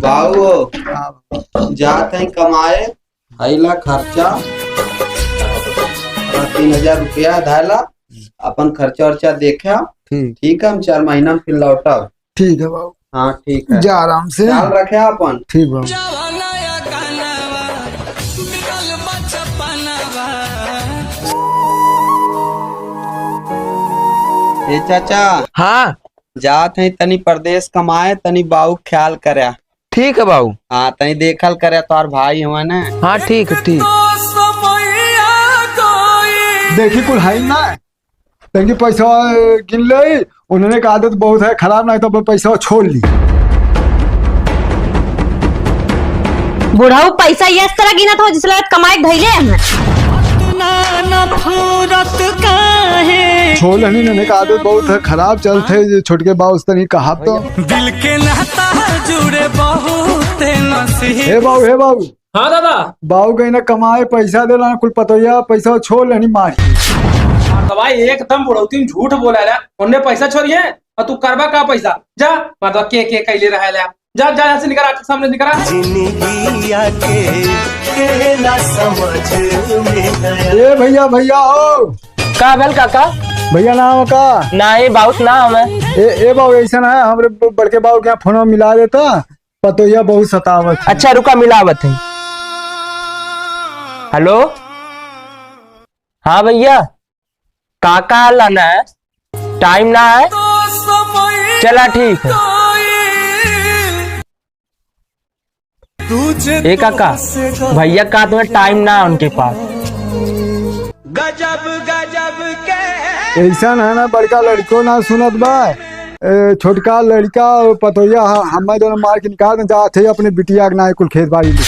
बाबू जात है कमाए, आइला खर्चा 3,000 रुपया धाला, अपन खर्चा वर्चा देखा। ठीक है, हम 4 महीना में फिर लौटा। ठीक है बाबू। हाँ ठीक है, जा आराम से, ख्याल रखे अपन। ठीक बाबू। ए चाचा, हाँ जात है तनी परदेश कमाए, तनी बाबू ख्याल करे। ठीक है बाबू। हाँ तनी देखल करे, तोर भाई हुआ ना। हाँ ठीक है ठीक। देखी कुल है ना, तंगी पैसा गिन ले। उन्होंने का आदत बहुत है खराब, नहीं तो पैसा छोड़ ली। बुढ़ाऊ पैसा ये इस तरह गिना था जिसले कमाई धैले हमें। छोड़ लेनी, इन्होंने का आदत बहुत है खराब चलते। छोटके बाबू उस तनी कहा तो दिल के नाता जुड़े बहुत नसीब। हे बाबू। हाँ दादा। बाबू कहीं ना कमाए पैसा देना कुल पतोया, पैसा छोड़ लेनी मार। तो भाई एकदम बुढ़ौती झूठ बोला रहा, उन्हें पैसा छोड़िए और तू करबा का पैसा। जा मतलब के कैले रहा ले, जा जा यहाँ से निकल, आके सामने निकल। ए भैया हो का बेल काका? भैया नाम का नहीं बहुत ना हमें। ए बाबू ऐसा है, हमरे बड़के बाबू के यहाँ फोन मिला देता, पतोया बहुत सतावत। अच्छा रुका मिलावत है। हेलो हाँ भैया, काका लाना है, टाइम ना है। चला ठीक है। ए काका, भैया का तुम्हें टाइम ना है उनके पास। गजब गजब के ऐसा है ना, बड़का लड़को ना सुनत बा, छोटका लड़का पतोया हमें दोनों मार के निकाल जाते अपने बिटिया के ना कुल खेत बाड़ी में।